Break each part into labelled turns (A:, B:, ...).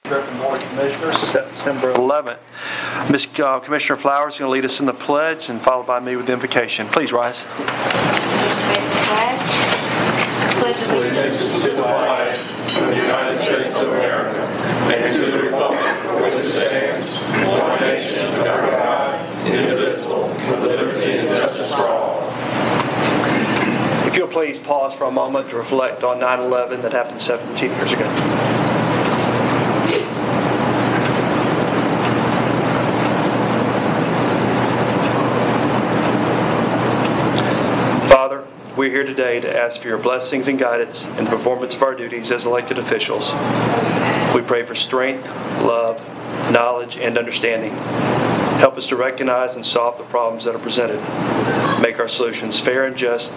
A: Griffin Board of Commissioners, September 11th. Commissioner Flowers is going to lead us in the pledge and followed by me with the invocation. Please rise.
B: Pledge allegiance to the flag of the United States of America and to the republic for which it stands, one nation, under God, indivisible, with liberty and justice for all.
A: If you'll please pause for a moment to reflect on 9/11 that happened 17 years ago. Father, we're here today to ask for your blessings and guidance in the performance of our duties as elected officials. We pray for strength, love, knowledge, and understanding. Help us to recognize and solve the problems that are presented. Make our solutions fair and just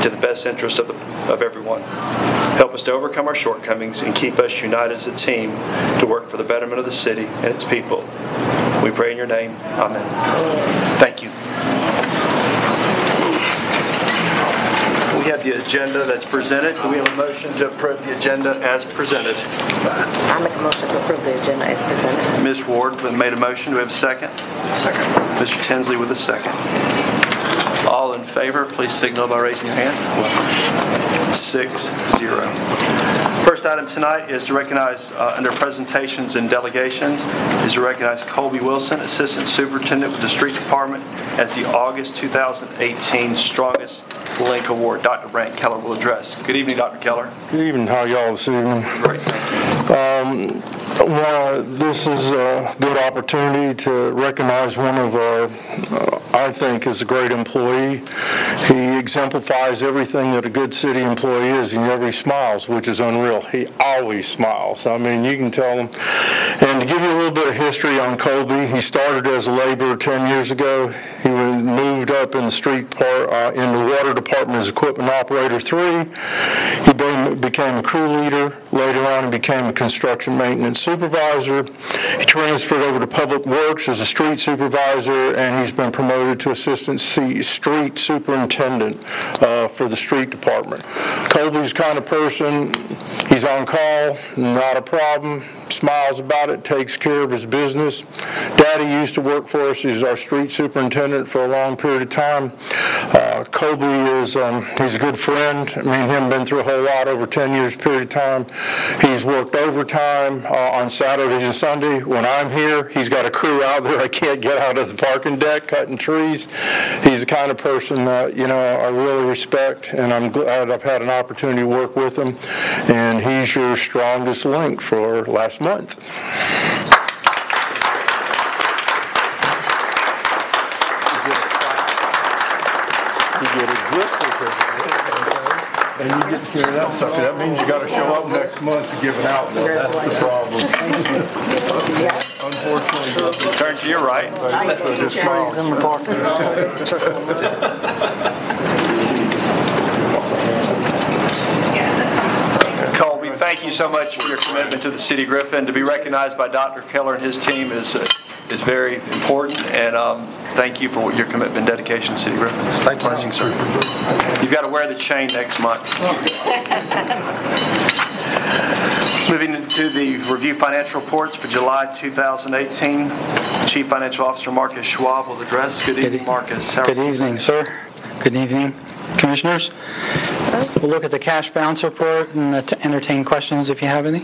A: to the best interest of everyone. Help us to overcome our shortcomings and keep us united as a team to work for the betterment of the city and its people. We pray in your name. Amen. Thank you. We have the agenda that's presented. Do we have a motion to approve the agenda as presented?
C: I make a motion to approve the agenda as presented.
A: Ms. Ward made a motion. Do we have a second? Second. Mr. Tinsley with a second. All in favor, please signal by raising your hand. 6-0. First item tonight is to recognize, under presentations and delegations, is to recognize Colby Wilson, Assistant Superintendent with the Street Department, as the August 2018 Strongest Link Award. Dr. Brant Keller will address. Good evening, Dr. Keller.
D: Good evening. How are y'all this evening?
A: Great, thank you.
D: Well, this is a good opportunity to recognize one of our, I think, is a great employee. He exemplifies everything that a good city employee is. He never smiles, which is unreal. He always smiles. I mean, you can tell him. And to give you a little bit of history on Colby, he started as a laborer 10 years ago. He moved up in the street part, in the water department as equipment operator 3. He became a crew leader. Later on, he became a construction maintenance supervisor. He transferred over to public works as a street supervisor, and he's been promoted to assistant street superintendent for the street department. Colby's the kind of person, he's on call, not a problem, smiles about it, takes care of his business. Daddy used to work for us. He's our street superintendent for a long period of time. Colby is, he's a good friend. Me and him been through a whole lot over 10 years period of time. He's worked overtime on Saturdays and Sunday. When I'm here, he's got a crew out there. I can't get out of the parking deck cutting trees. He's the kind of person that, you know, I really respect, and I'm glad I've had an opportunity to work with him. And he's your strongest link for last month. You get a gift certificate, and you get to carry that stuff. That means you got to show up next month to give it out. Though. That's the problem. Unfortunately,
A: Turn to your right.
C: Trees in the parking
A: Colby, thank you so much for your commitment to the city of Griffin. To be recognized by Dr. Keller and his team is very important, and thank you for your commitment and dedication to the city of Griffin. Thank you. Blessing, sir. You've got to wear the chain next month. Moving into the review financial reports for July 2018, Chief Financial Officer Marcus Schwab will address. Good evening, Marcus.
E: Good evening, sir. Good evening, Commissioners. We'll look at the cash balance report and entertain questions if you have any.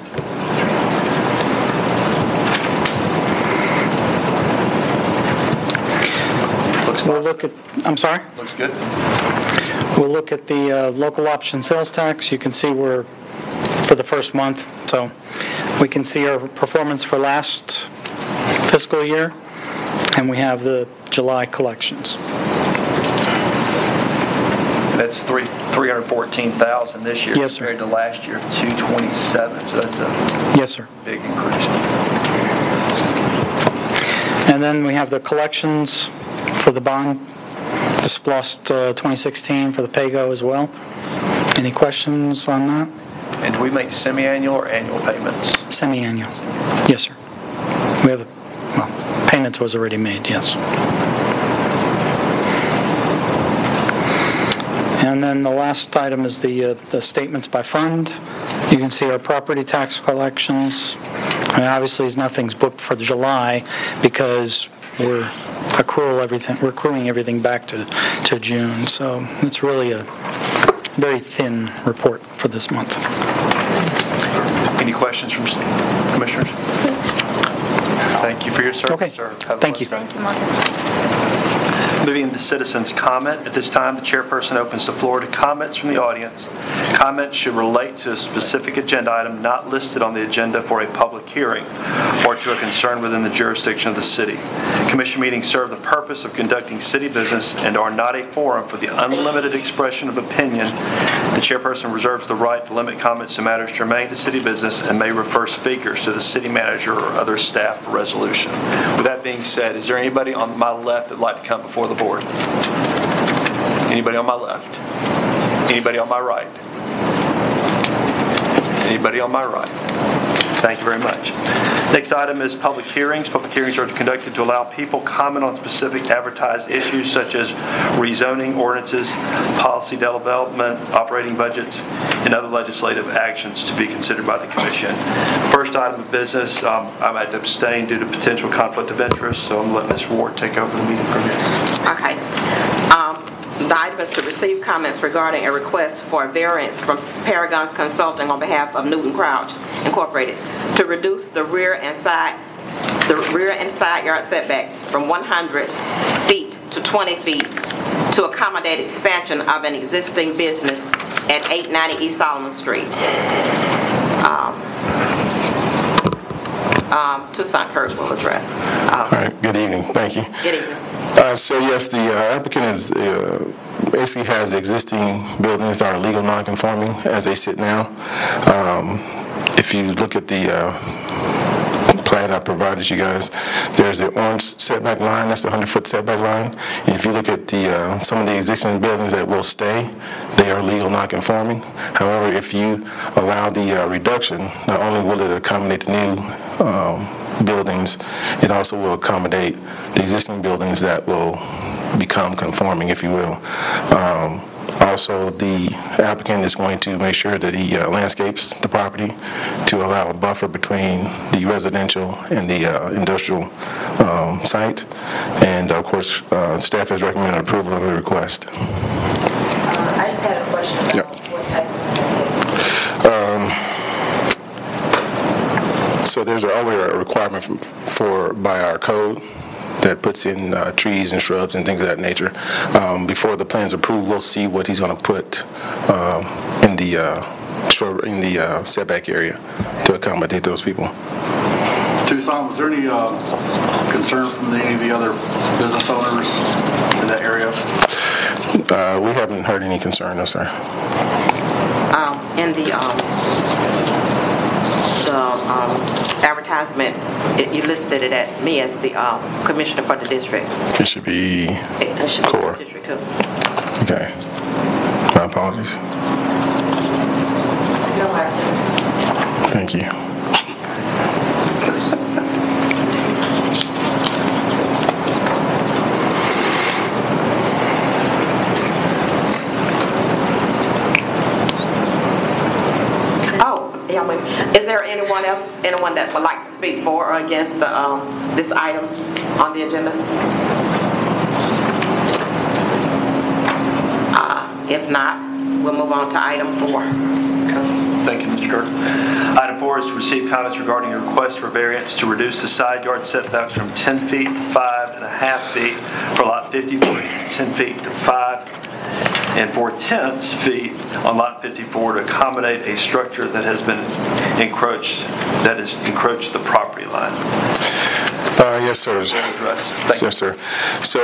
E: We'll look at, I'm sorry?
A: Looks good.
E: We'll look at the local option sales tax. You can see we're for the first month, so we can see our performance for last fiscal year, and we have the July collections.
A: That's $314,000 this year,
E: yes,
A: compared to last year, $227,000. So that's a
E: yes, sir.
A: Big increase.
E: And then we have the collections for the bond, this plus 2016 for the PAYGO as well. Any questions on that?
A: And do we make semi-annual or annual payments?
E: Semi-annual. Yes, sir. We have, well, payment was already made, yes. And then the last item is the statements by fund. You can see our property tax collections, I mean, obviously, nothing's booked for July because we're accruing everything back to June. So it's really a very thin report for this month.
A: Any questions from commissioners? Thank you for your service,
E: Okay.
A: sir. Have a
E: Thank you.
A: blessed day.
C: Thank you, Marcus.
A: Moving to citizens' comment. At this time, the chairperson opens the floor to comments from the audience. Comments should relate to a specific agenda item not listed on the agenda for a public hearing or to a concern within the jurisdiction of the city. Commission meetings serve the purpose of conducting city business and are not a forum for the unlimited expression of opinion. The chairperson reserves the right to limit comments to matters germane to city business and may refer speakers to the city manager or other staff for resolution. With that being said, is there anybody on my left that would like to come before the board? Anybody on my left? Anybody on my right? Anybody on my right? Thank you very much. Next item is public hearings. Public hearings are conducted to allow people comment on specific advertised issues such as rezoning ordinances, policy development, operating budgets, and other legislative actions to be considered by the commission. First item of business, I had to abstain due to potential conflict of interest, so I'm going to let Ms. Ward take over the meeting from here.
F: Okay. The item is to receive comments regarding a request for a variance from Paragon Consulting on behalf of Newton Crouch Incorporated to reduce the rear and side yard setback from 100 feet to 20 feet to accommodate expansion of an existing business at 890 East Solomon Street. Tucson Kirk will address.
G: All right, good evening. Thank you.
F: Good evening.
G: So yes, the applicant is basically has existing buildings that are legal non-conforming as they sit now. If you look at the plan I provided you guys, there's the orange setback line, that's the 100-foot setback line. And if you look at the some of the existing buildings that will stay, they are legal non-conforming. However, if you allow the reduction, not only will it accommodate the new buildings, it also will accommodate the existing buildings that will become conforming, if you will. Also, the applicant is going to make sure that he landscapes the property to allow a buffer between the residential and the industrial site. And of course, staff has recommended approval of the request.
H: I just had a question about what type of landscape.
G: So there's always a requirement by our code that puts in trees and shrubs and things of that nature. Before the plan's approved, we'll see what he's going to put in the setback area to accommodate those people.
I: Tucson, was there any concern from any of the other business owners in that area?
G: We haven't heard any concern, no, sir.
F: In the advertisement, you listed it at me as the commissioner for the district.
G: It should be
F: It should be
G: core.
F: this district too.
G: Okay. My apologies.
H: No hard.
G: Thank you.
F: Is there anyone that would like to speak for or against this item on the agenda? If not, we'll move on to item 4.
A: Thank you, Mr. Kirk. Item 4 is to receive comments regarding a request for variance to reduce the side yard setbacks from 10 feet to 5.5 feet for lot 53, 10 feet to 5 and 4/10 feet on lot 54 to accommodate a structure that has been encroached the property line.
G: Yes, sir. Yes, sir. So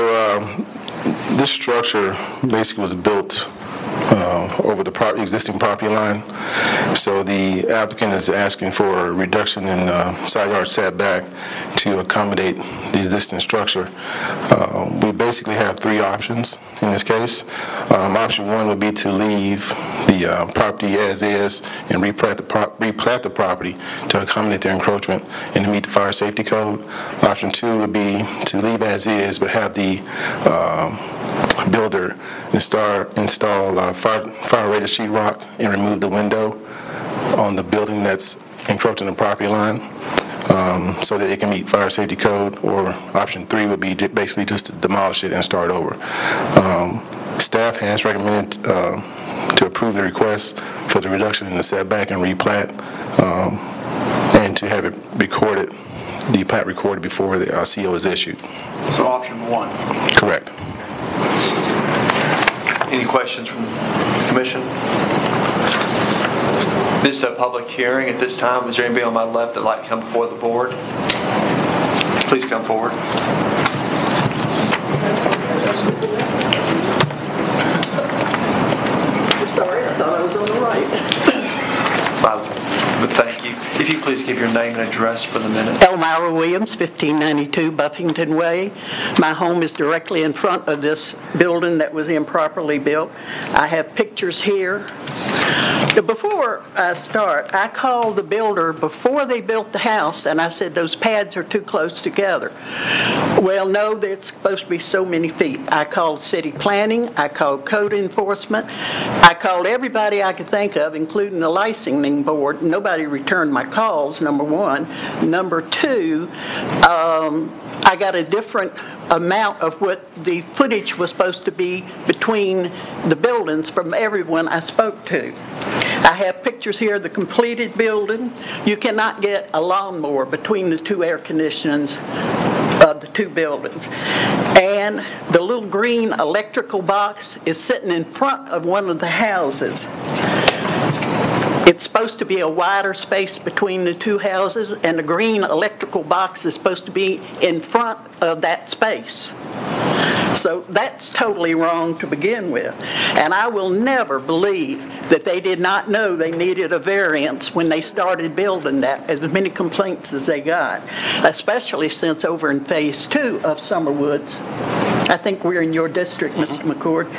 G: this structure basically was built over the existing property line. So the applicant is asking for a reduction in side yard setback to accommodate the existing structure. We basically have 3 options in this case. Option 1 would be to leave the property as is and replat the property to accommodate the encroachment and to meet the fire safety code. Option 2 would be to leave as is but have the builder install fire-rated sheetrock and remove the window on the building that's encroaching the property line. so that it can meet fire safety code, or option 3 would be basically just to demolish it and start over. Staff has recommended to approve the request for the reduction in the setback and replat, and to have it recorded, the plat recorded before the CO is issued.
I: So option 1.
G: Correct.
A: Any questions from the commission? This is a public hearing. At this time, is there anybody on my left that'd like to come before the board? Please come forward.
J: Sorry, I thought I was on the right.
A: But thank you. If you please give your name and address for the minute.
J: Elmira Williams, 1592 Buffington Way. My home is directly in front of this building that was improperly built. I have pictures here. Before I start, I called the builder before they built the house, and I said, those pads are too close together. Well, no, they're supposed to be so many feet. I called city planning, I called code enforcement, I called everybody I could think of, including the licensing board. Nobody returned my calls, number one. Number two, I got a different amount of what the footage was supposed to be between the buildings from everyone I spoke to. I have pictures here of the completed building. You cannot get a lawnmower between the two air conditionings of the two buildings. And the little green electrical box is sitting in front of one of the houses. It's supposed to be a wider space between the two houses, and the green electrical box is supposed to be in front of that space. So that's totally wrong to begin with. And I will never believe that they did not know they needed a variance when they started building that, as many complaints as they got, especially since over in Phase 2 of Summerwoods, I think we're in your district, Mr. McCord,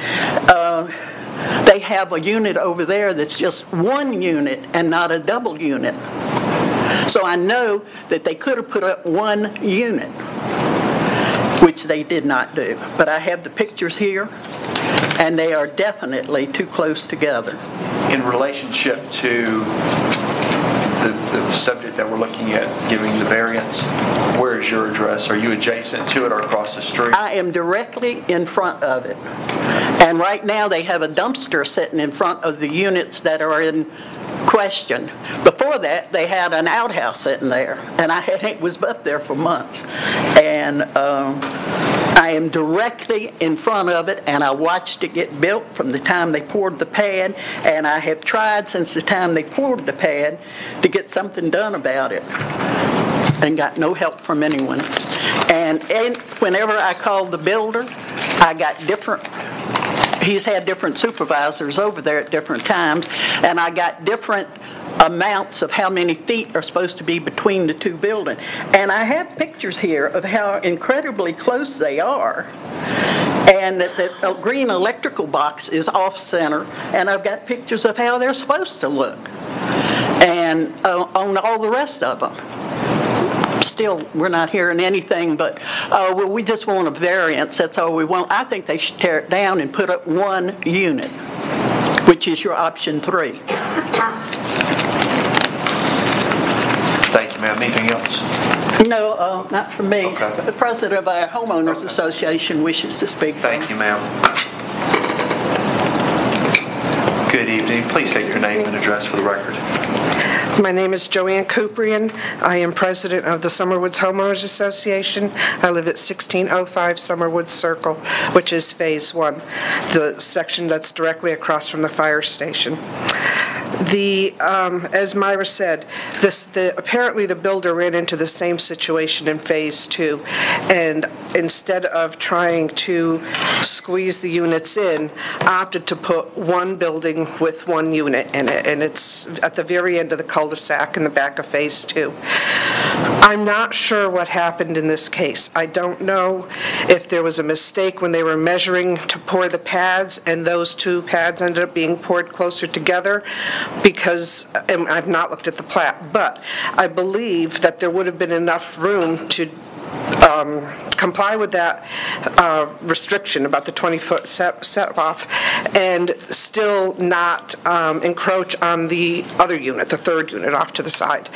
J: they have a unit over there that's just one unit and not a double unit. So I know that they could have put up one unit, which they did not do. But I have the pictures here, and they are definitely too close together.
A: In relationship to the subject that we're looking at, giving the variance, where is your address? Are you adjacent to it or across the street?
J: I am directly in front of it. And right now they have a dumpster sitting in front of the units that are in question. Before that, they had an outhouse sitting there, and it was up there for months. And I am directly in front of it, and I watched it get built from the time they poured the pad, and I have tried since the time they poured the pad to get something done about it, and got no help from anyone. And whenever I called the builder, I got different. He's had different supervisors over there at different times, and I got different amounts of how many feet are supposed to be between the two buildings. And I have pictures here of how incredibly close they are, and that the green electrical box is off-center, and I've got pictures of how they're supposed to look, and on all the rest of them. Still, we're not hearing anything but, well, we just want a variance, that's all we want. I think they should tear it down and put up one unit, which is your option 3.
A: Thank you, ma'am. Anything else?
J: No, not for me.
A: Okay.
J: The president of our homeowners association wishes to speak.
A: Thank you, ma'am. Good evening. Please state your name and address for the record.
K: My name is Joanne Kuprian. I am president of the Summerwoods Homeowners Association. I live at 1605 Summerwoods Circle, which is Phase 1, the section that's directly across from the fire station. As Myra said, apparently the builder ran into the same situation in Phase 2, and instead of trying to squeeze the units in, opted to put one building with one unit in it, and it's at the very end of the cul-de-sac in the back of Phase 2. I'm not sure what happened in this case. I don't know if there was a mistake when they were measuring to pour the pads, and those two pads ended up being poured closer together, because I've not looked at the plat, but I believe that there would have been enough room to comply with that restriction about the 20-foot set off and still not encroach on the other unit, the third unit off to the side.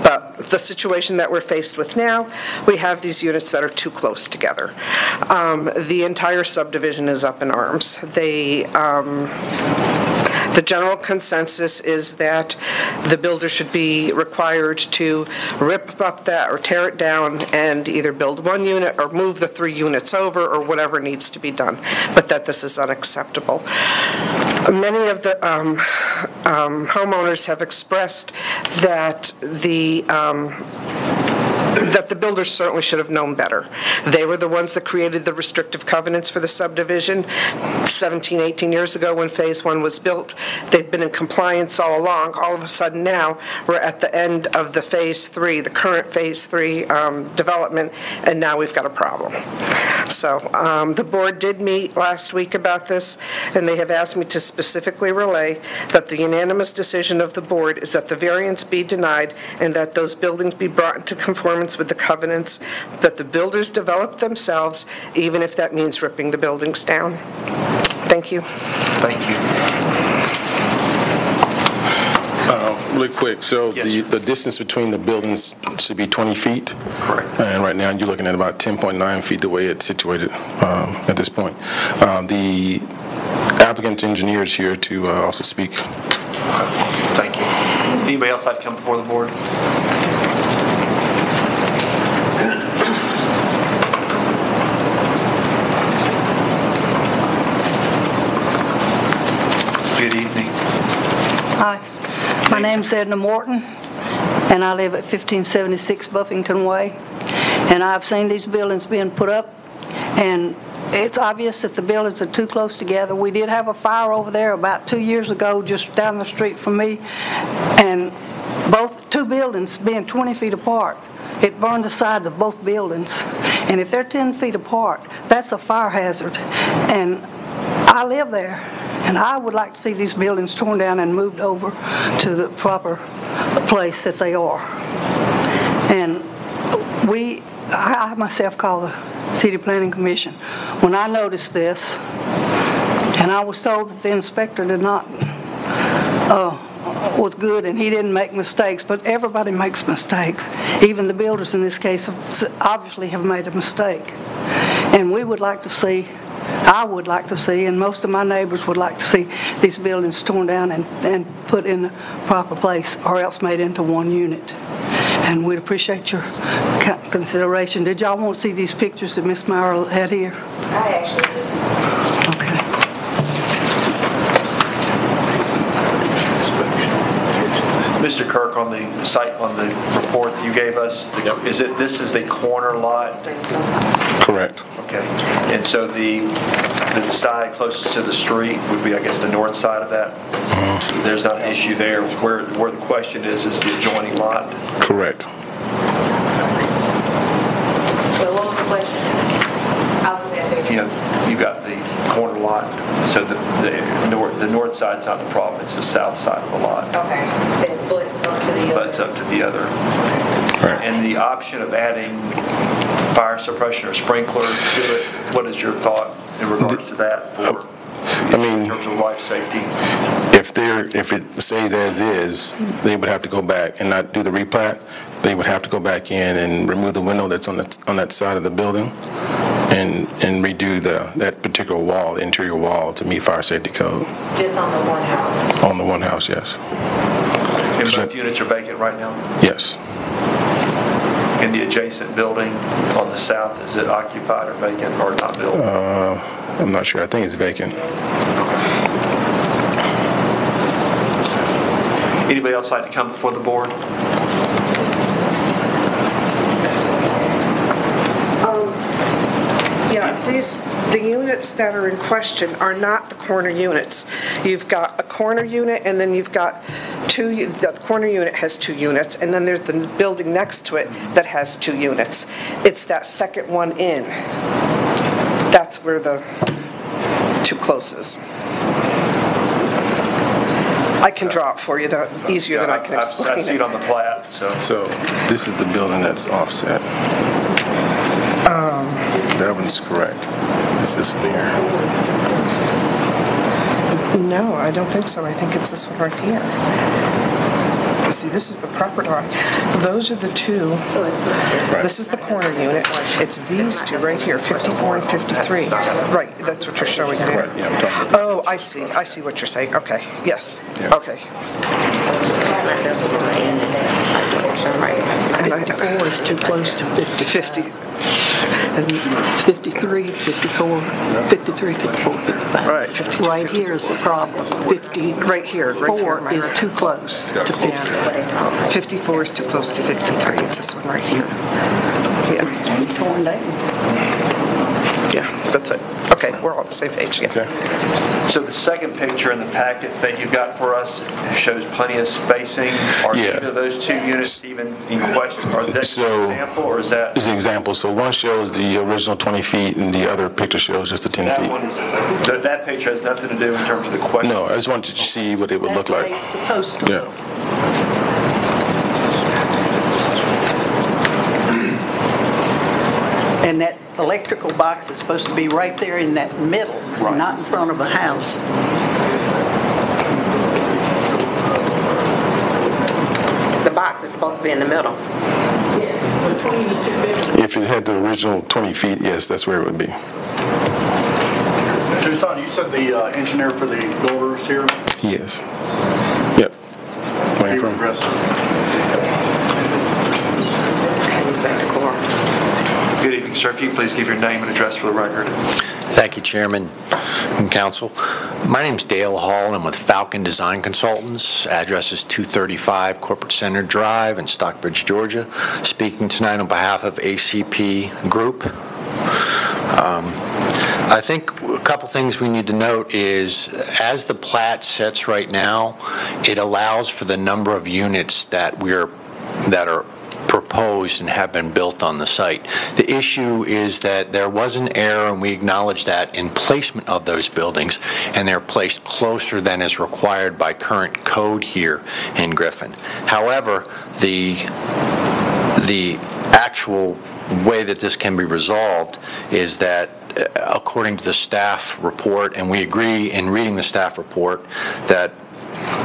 K: But the situation that we're faced with now, we have these units that are too close together. The entire subdivision is up in arms. The general consensus is that the builder should be required to rip up that or tear it down and either build one unit or move the 3 units over or whatever needs to be done, but that this is unacceptable. Many of the homeowners have expressed that the builders certainly should have known better. They were the ones that created the restrictive covenants for the subdivision 17, 18 years ago when Phase 1 was built. They've been in compliance all along. All of a sudden now, we're at the end of the Phase 3, the current Phase 3 development, and now we've got a problem. So the board did meet last week about this, and they have asked me to specifically relay that the unanimous decision of the board is that the variance be denied and that those buildings be brought into conformance with the covenants that the builders developed themselves, even if that means ripping the buildings down. Thank you.
A: Thank you.
G: Really quick, so
A: Yes.
G: the distance between the buildings should be 20 feet?
A: Correct.
G: And right now, you're looking at about 10.9 feet the way it's situated at this point. The applicant's engineer is here to also speak.
A: Thank you. Anybody else like to come before the board? Good evening.
L: Hi, my name's Edna Morton, and I live at 1576 Buffington Way. And I've seen these buildings being put up, and it's obvious that the buildings are too close together. We did have a fire over there about 2 years ago, just down the street from me, and both 2 buildings being 20 feet apart, it burned the sides of both buildings. And if they're 10 feet apart, that's a fire hazard. And I live there. And I would like to see these buildings torn down and moved over to the proper place that they are. And I myself call the City Planning Commission. When I noticed this, and I was told that the inspector did not, was good and he didn't make mistakes, but everybody makes mistakes. Even the builders in this case obviously have made a mistake. And we would like to see, I would like to see, and most of my neighbors would like to see these buildings torn down and put in the proper place, or else made into one unit. And we'd appreciate your consideration. Did y'all want to see these pictures that Ms. Meyer had here?
H: I actually do.
L: Okay.
A: Mr. Kirk, on the site, on the report that you gave us, this is the corner lot?
G: Correct.
A: Okay. And so the side closest to the street would be, I guess, the north side of that? Mm-hmm. There's not an issue there. Where the question is the adjoining lot?
G: Correct.
H: So what was the question?
A: You've got the corner lot, so the north side's not the problem, it's the south side of the lot.
H: Okay. Then it's up to the other.
A: But it's up to the other.
G: Right.
A: And the option of adding fire suppression or sprinkler to it, what is your thought in regards to that in terms of life safety?
G: If it stays as is, they would have to go back and not do the replat. They would have to go back in and remove the window that's on that side of the building and redo that particular wall, the interior wall, to meet fire safety code.
H: Just on the one house?
G: On the one house, yes.
A: And both units are vacant right now?
G: Yes.
A: In the adjacent building on the south, is it occupied or vacant or not built?
G: I'm not sure. I think it's vacant.
A: Anybody else like to come before the board?
K: The units that are in question are not the corner units. You've got a corner unit, and then you've got the corner unit has 2 units, and then there's the building next to it that has 2 units. It's that second one in. That's where the too close is. I can draw it for you, easier than I can explain it.
A: I see it on the plat.
G: So this is the building that's offset. That one's correct. It's this one here.
K: No, I don't think so. I think it's this one right here. See, this is the property line. Those are the two.
F: So it's
K: This is the corner unit. It's these two right here, 54 and 53. Right, that's what you're showing there.
G: Right, yeah, I'm talking about.
K: Oh, I see. I see what you're saying. Okay, yes.
G: Yeah.
K: Okay. And I
J: 54 is too close to 50. And 53, 54, 53, 54, 55.
K: Right, 52,
J: Right here is the problem. 50.
K: Right here, right here.
J: 4 is too close to 50.
K: 54 is too close to 53. It's this one right here. Yes.
J: Torn down.
K: Yeah, that's it. Okay, we're all on the same page, yeah.
G: Okay.
A: So the second picture in the packet that you've got for us shows plenty of spacing. Are
G: Yeah.
A: either of those two units even in question? Are that
G: So,
A: an example, or is that?
G: This is an example. So one shows the original 20 feet, and the other picture shows just the 10
A: That
G: feet.
A: one is, that picture has nothing to do in terms of the question.
G: No, I just wanted to see what it would look
J: That's
G: like.
J: the way it's supposed to
G: Yeah.
J: look. And that electrical box is supposed to be right there in that middle,
A: Right.
J: not in front of a house.
F: The box is supposed to be in the middle.
J: Yes, between the two buildings.
G: If it had the original 20 feet, yes, that's where it would be.
I: Tucson, you said the engineer for the builders here?
G: Yes. Yep. Waiting for him.
A: Good evening, sir. If you please give your name and address for the record.
M: Thank you, Chairman and Council. My name's Dale Hall, and I'm with Falcon Design Consultants. Address is 235 Corporate Center Drive in Stockbridge, Georgia. Speaking tonight on behalf of ACP Group. I think a couple things we need to note is, as the plat sets right now, it allows for the number of units that are proposed and have been built on the site. The issue is that there was an error, and we acknowledge that, in placement of those buildings, and they're placed closer than is required by current code here in Griffin. However, the actual way that this can be resolved is that, according to the staff report, and we agree in reading the staff report, that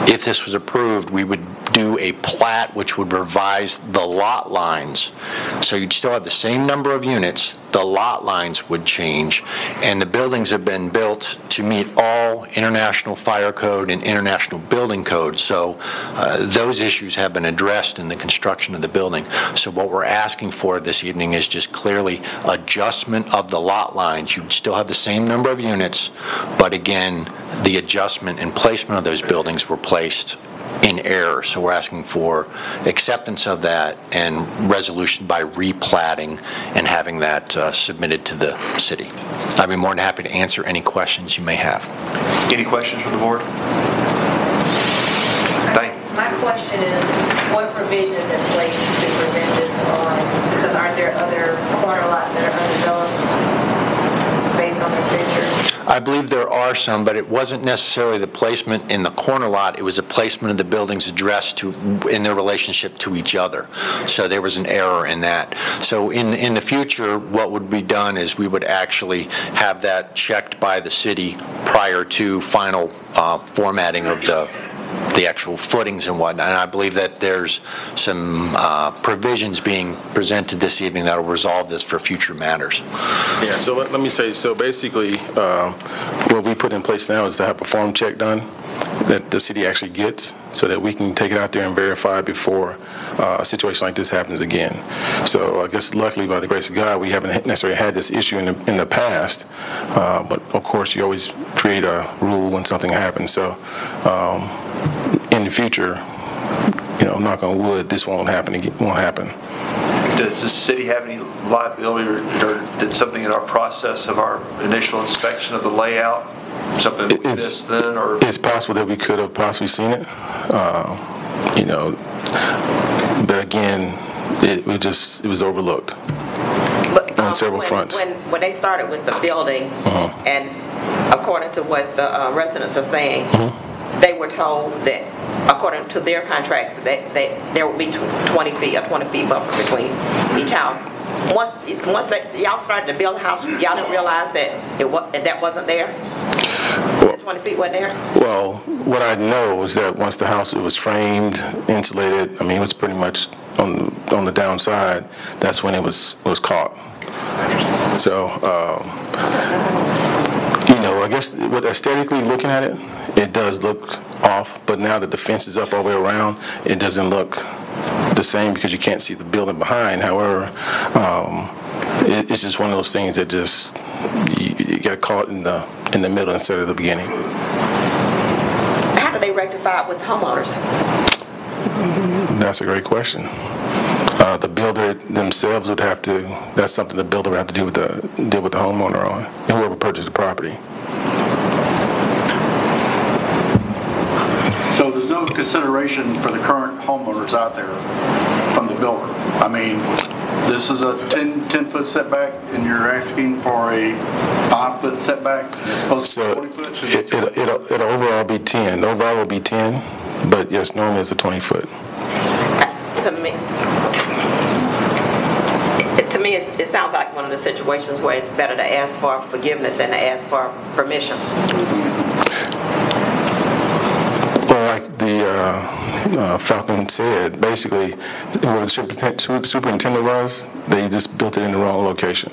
M: if this was approved, we would do a plat which would revise the lot lines. So you'd still have the same number of units, the lot lines would change, and the buildings have been built to meet all International Fire Code and International Building Code. So those issues have been addressed in the construction of the building. So what we're asking for this evening is just clearly adjustment of the lot lines. You'd still have the same number of units, but again, the adjustment and placement of those buildings were placed in error. So we're asking for acceptance of that and resolution by replatting and having that submitted to the city. I'd be more than happy to answer any questions you may have.
A: Any questions from the board? Thank you.
H: My question is, what provisions in place to prevent this on, because aren't there other corner lots that are undeveloped based on this picture?
M: I believe there are some, but it wasn't necessarily the placement in the corner lot. It was the placement of the buildings addressed to in their relationship to each other. So there was an error in that. So in the future, what would be done is we would actually have that checked by the city prior to final formatting of the actual footings and whatnot. And I believe that there's some provisions being presented this evening that will resolve this for future matters.
G: Yeah, so let me say, so basically, what we put in place now is to have a form check done that the city actually gets, so that we can take it out there and verify before a situation like this happens again. So I guess luckily, by the grace of God, we haven't necessarily had this issue in the past, but of course you always create a rule when something happens. So in the future, knock on wood, this won't happen again. Won't happen.
A: Does the city have any liability, or did something in our process of our initial inspection of the layout, something we missed then, or?
G: It's possible that we could have possibly seen it, but again, it was overlooked on several fronts.
F: When they started with the building, and according to what the residents are saying, they were told that, according to their contracts, that there would be 20 feet buffer between each house. once y'all started to build the house, y'all didn't realize that that wasn't there? The 20 feet wasn't there?
G: Well, what I know is that once the house was framed, insulated, I mean, it was pretty much on the downside, that's when it was caught. So, you know, I guess what aesthetically looking at it, it does look off, but now that the fence is up all the way around, it doesn't look the same because you can't see the building behind. However, it's just one of those things that just you get caught in the middle instead of the beginning.
F: How do they rectify it with homeowners?
G: That's a great question. The builder themselves would have to. That's something the builder would have to deal with the homeowner on, and whoever purchased the property.
I: So there's no consideration for the current homeowners out there from the builder. I mean, this is a 10-foot setback, and you're asking for a 5-foot setback. It's supposed to be 20 foot.
G: It'll overall be 10. The overall will be 10, but yes, normally it's a 20-foot.
F: To me, it sounds like one of the situations where it's better to ask for forgiveness than to ask for permission.
G: Well, like the Falcon said, basically, where the superintendent was, they just built it in the wrong location.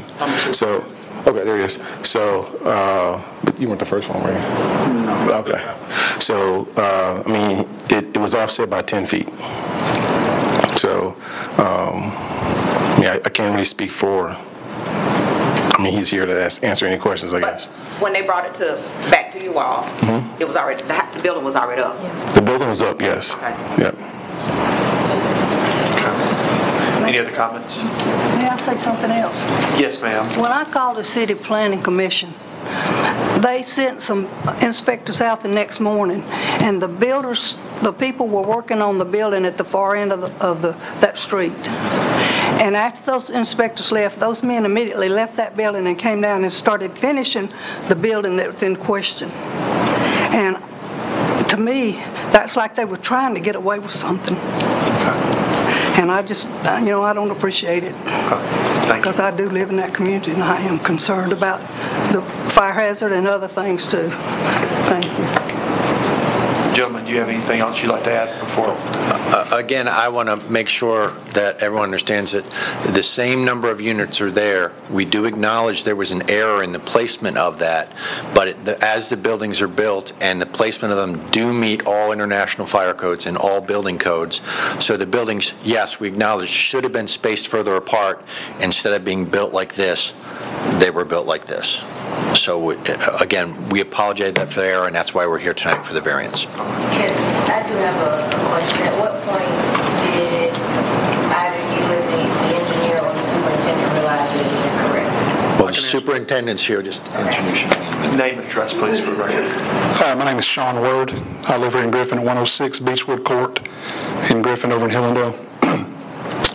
G: So, okay, there it is. So, but you weren't the first one, right? No. Okay. So, I mean, it was offset by 10 feet. So, yeah, I can't really speak for. I mean, he's here to answer any questions, I guess.
F: When they brought it back to you all, it was already the building was already up.
G: The building was up, yes.
F: Okay.
G: Yep.
A: Any other comments?
L: May I say something else?
A: Yes, ma'am.
L: When I called the City Planning Commission, they sent some inspectors out the next morning, and the people were working on the building at the far end of that street. And after those inspectors left, those men immediately left that building and came down and started finishing the building that was in question. And to me, that's like they were trying to get away with something. And I just, you know, I don't appreciate it. Because I do live in that community, and I am concerned about the fire hazard and other things too. Thank you.
A: Gentlemen, do you have anything else you'd like to add before?
M: Again, I want to make sure that everyone understands that the same number of units are there. We do acknowledge there was an error in the placement of that, but as the buildings are built and the placement of them do meet all international fire codes and all building codes, so the buildings, yes, we acknowledge, should have been spaced further apart. Instead of being built like this, they were built like this. So again, we apologize for the error, and that's why we're here tonight for the variance.
H: I do have a question. At what point did either you as the engineer or the superintendent realize that it was incorrect?
M: Well, the superintendent's here. Just introduce you.
A: Name and address, please, for the record.
N: Hi, my name is Sean Word. I live here in Griffin at 106 Beechwood Court in Griffin over in Hillendale.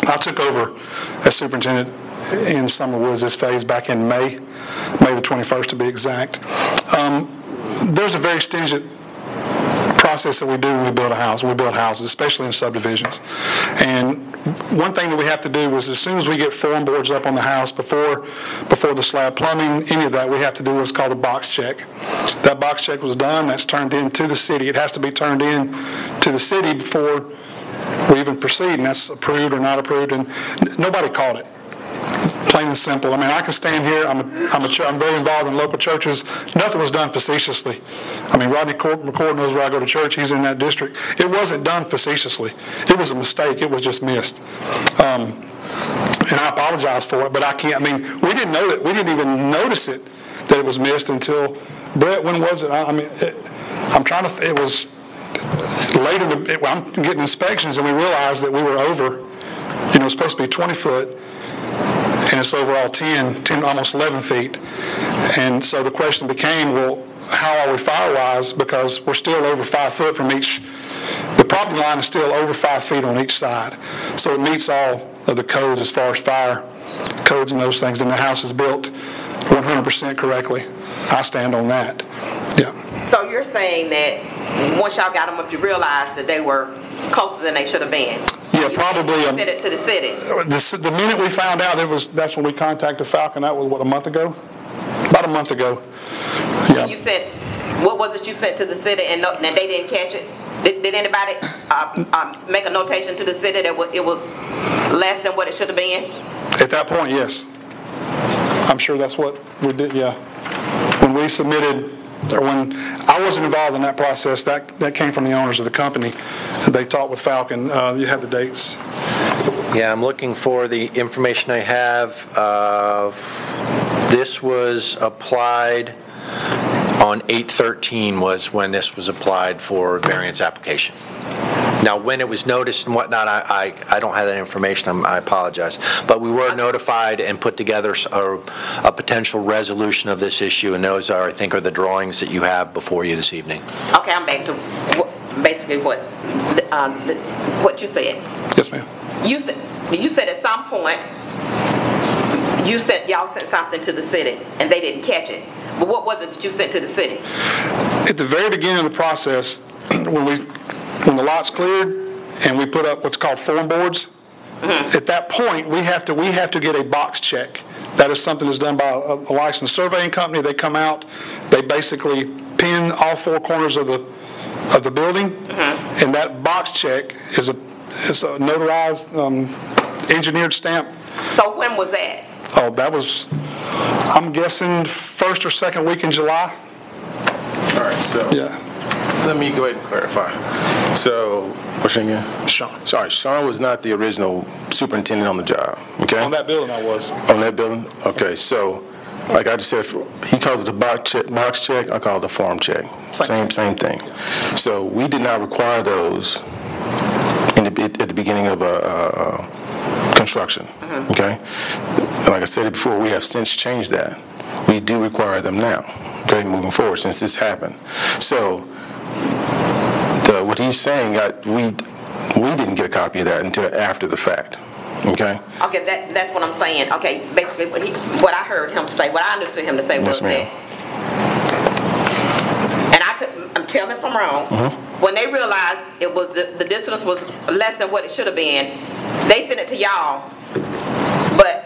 N: I took over as superintendent in Summer Woods this phase back in May the 21st to be exact. There's a very stringent process that we do when we build a house. We build houses, especially in subdivisions. And one thing that we have to do is as soon as we get form boards up on the house, before the slab plumbing, any of that, we have to do what's called a box check. That box check was done. That's turned in to the city. It has to be turned in to the city before we even proceed, and that's approved or not approved, and nobody caught it. Plain and simple. I mean, I can stand here. I'm very involved in local churches. Nothing was done facetiously. I mean, Rodney McCord knows where I go to church. He's in that district. It wasn't done facetiously. It was a mistake. It was just missed. And I apologize for it, but I can't. I mean, we didn't know that. We didn't even notice it that it was missed until Brett. When was it? I mean, I'm trying to. It was later. I'm getting inspections, and we realized that we were over. You know, it's supposed to be 20 foot. And it's overall 10, almost 11 feet. And so the question became, well, how are we fire-wise? Because we're still over 5 foot from each. The property line is still over 5 feet on each side. So it meets all of the codes as far as fire codes and those things. And the house is built 100% correctly. I stand on that. Yeah.
F: So you're saying that once y'all got them up, you realized that they were closer than they should have been?
N: Yeah, probably.
F: You sent it to the city.
N: The minute we found out, that's when we contacted Falcon. That was, what, a month ago? About a month ago. Yeah.
F: You sent, what was it you sent to the city and they didn't catch it? Did anybody make a notation to the city that it was less than what it should have been?
N: At that point, yes. I'm sure that's what we did, yeah. When we submitted, or when I wasn't involved in that process, that came from the owners of the company. They talked with Falcon. You have the dates.
M: Yeah, I'm looking for the information I have. This was applied on 8/13 was when this was applied for variance application. Now, when it was noticed and whatnot, I don't have that information. I apologize. But we were notified and put together a potential resolution of this issue, and those are, I think, are the drawings that you have before you this evening.
F: Okay, I'm back to basically what you said.
N: Yes, ma'am.
F: You said at some point y'all sent something to the city and they didn't catch it. But what was it that you sent to the city?
N: At the very beginning of the process, when the lot's cleared and we put up what's called form boards, at that point we have to get a box check. That is something that's done by a licensed surveying company. They come out, they basically pin all four corners of the building, and that box check is a notarized, engineered stamp.
F: So when was that?
N: Oh, that was, I'm guessing, first or second week in July.
G: All right, so
N: yeah.
G: Let me go ahead and clarify. So, what's your name again?
N: Sean.
G: Sorry, Sean was not the original superintendent on the job, okay?
N: On that building I was.
G: On that building? Okay, so, like I just said, he calls it a box check, I call it a form check. Same thing. So, we did not require those at the beginning of construction, okay? And like I said before, we have since changed that. We do require them now, okay, moving forward since this happened. So, what he's saying, we didn't get a copy of that until after the fact, okay?
F: Okay, that's what I'm saying. Okay, basically what I heard him say, what I understood him to say was that, and tell me if I'm wrong, when they realized it was the distance was less than what it should have been, they sent it to y'all. But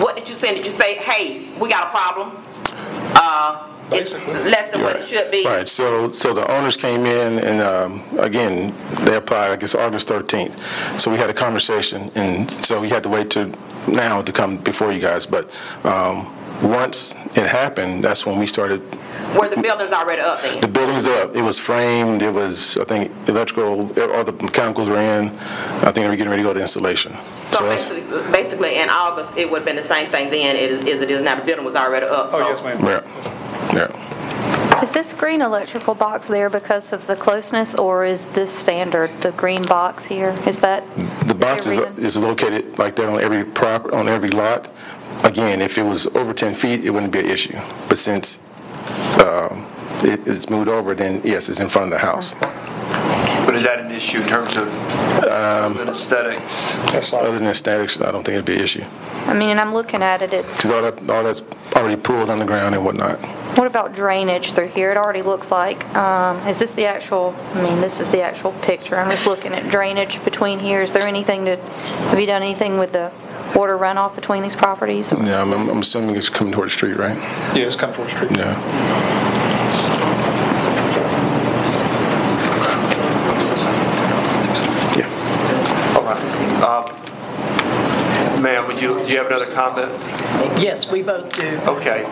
F: what did you send? Did you say, hey, we got a problem? It's less than what it should be.
G: Right. So the owners came in, and again, they applied, I guess, August 13th. So we had a conversation, and so we had to wait to now to come before you guys. But once it happened, that's when we started.
F: Were the buildings already up then?
G: The building's up. It was framed. It was, I think, electrical, all the mechanicals were in. I think they were getting ready to go to installation.
F: So basically in August, it would have been the same thing then as it is now. The building was already up.
N: Oh, yes, ma'am.
G: Yeah.
O: Is this green electrical box there because of the closeness, or is this standard, the green box here? Is that
G: the box is located like that on every lot. Again, if it was over 10 feet, it wouldn't be an issue. But since it's moved over, then yes, it's in front of the house.
A: But is that an issue in terms of aesthetics?
G: Other than aesthetics, I don't think it'd be an issue.
O: I mean, and I'm looking at it, it's...
G: Because all that's already pooled on the ground and whatnot.
O: What about drainage through here? It already looks like, is this the actual, this is the actual picture. I'm just looking at drainage between here. Is there anything have you done anything with the water runoff between these properties?
G: Yeah, I'm assuming it's coming toward the street, right?
N: Yeah, it's coming toward the street.
G: Yeah.
A: Ma'am, do you have another comment?
J: Yes, we both do.
A: Okay,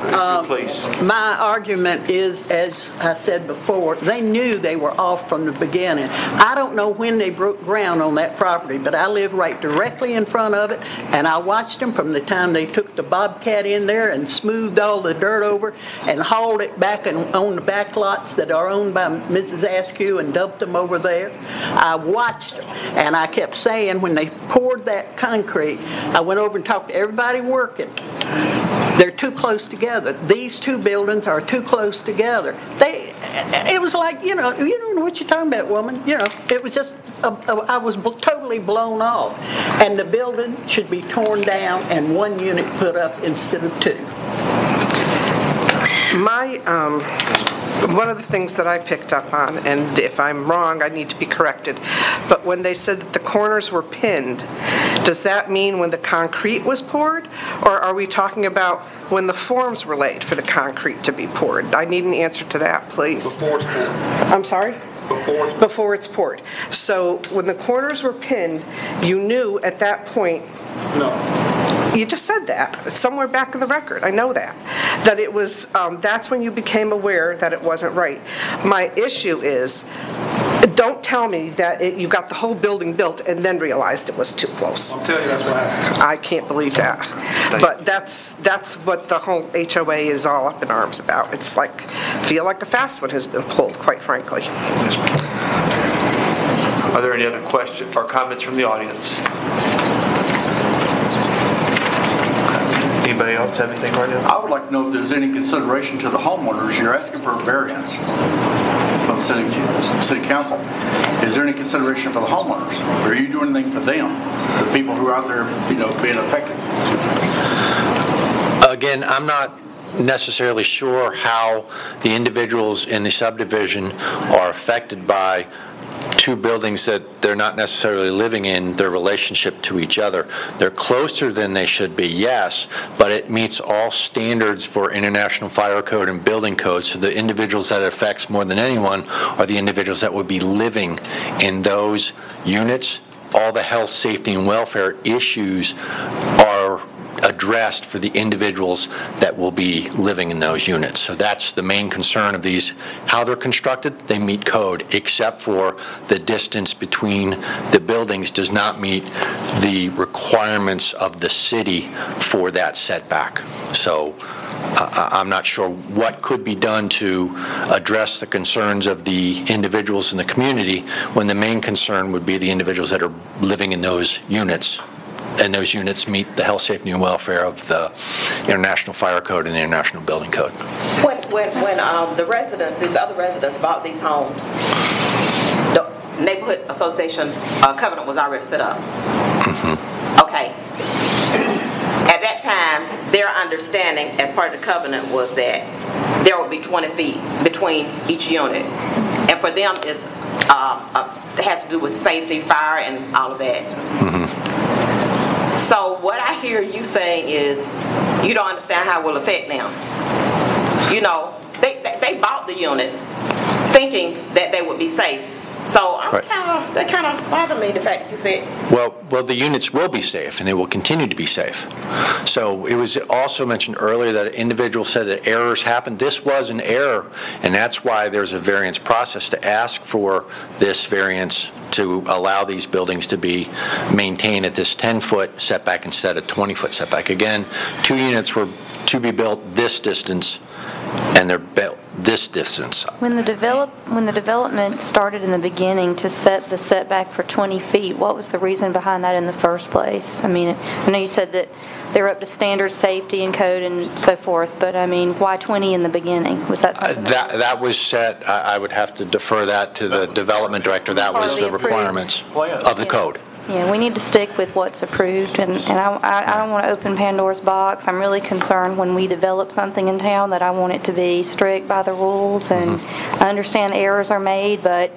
A: please.
J: My argument is, as I said before, they knew they were off from the beginning. I don't know when they broke ground on that property, but I live right directly in front of it, and I watched them from the time they took the Bobcat in there and smoothed all the dirt over and hauled it back on the back lots that are owned by Mrs. Askew and dumped them over there. I watched them, and I kept saying when they poured that concrete, I went over and talked to everybody working. They're too close together. These two buildings are too close together. It was like, you don't know what you're talking about, woman. It was just, I was totally blown off. And the building should be torn down and one unit put up instead of two.
K: One of the things that I picked up on, and if I'm wrong, I need to be corrected, but when they said that the corners were pinned, does that mean when the concrete was poured, or are we talking about when the forms were laid for the concrete to be poured? I need an answer to that, please.
I: Before it's poured.
K: I'm sorry?
I: Before
K: it's poured. So when the corners were pinned, you knew at that point...
I: No.
K: You just said that. It's somewhere back in the record. I know that. That it was, that's when you became aware that it wasn't right. My issue is, don't tell me that you got the whole building built and then realized it was too close.
I: I'm telling you that's what happened.
K: I can't believe that. But that's what the whole HOA is all up in arms about. It's like, feel like a fast one has been pulled, quite frankly.
A: Are there any other questions or comments from the audience? Anybody else have anything right now?
I: I would like to know if there's any consideration to the homeowners. You're asking for a variance from city council. Is there any consideration for the homeowners? Are you doing anything for them, the people who are out there, being affected?
M: Again, I'm not necessarily sure how the individuals in the subdivision are affected by two buildings that they're not necessarily living in, their relationship to each other. They're closer than they should be, yes, but it meets all standards for International Fire Code and Building Code, so the individuals that it affects more than anyone are the individuals that would be living in those units. All the health, safety, and welfare issues are addressed for the individuals that will be living in those units. So that's the main concern of these. How they're constructed, they meet code, except for the distance between the buildings does not meet the requirements of the city for that setback. So I'm not sure what could be done to address the concerns of the individuals in the community when the main concern would be the individuals that are living in those units. And those units meet the health, safety, and welfare of the International Fire Code and the International Building Code.
F: When the residents, these other residents bought these homes, the neighborhood association covenant was already set up. Mm-hmm. Okay. At that time, their understanding as part of the covenant was that there would be 20 feet between each unit. And for them, it has to do with safety, fire, and all of that. Mm-hmm. So what I hear you saying is you don't understand how it will affect them. They bought the units thinking that they would be safe. So that kind of bothered me, the fact that you said.
M: Well, the units will be safe, and they will continue to be safe. So it was also mentioned earlier that an individual said that errors happened. This was an error, and that's why there's a variance process to ask for this variance to allow these buildings to be maintained at this 10-foot setback instead of 20-foot setback. Again, two units were to be built this distance, and they're built this distance.
O: When the development started in the beginning to set the setback for 20 feet, what was the reason behind that in the first place? I mean, I know you said that they're up to standard safety and code and so forth, but I mean, why 20 in the beginning? Was that something
M: that was set? I would have to defer that to the development director. That was the requirements of the code.
O: Yeah, we need to stick with what's approved, and I don't want to open Pandora's box. I'm really concerned when we develop something in town that I want it to be strict by the rules, and I understand errors are made, but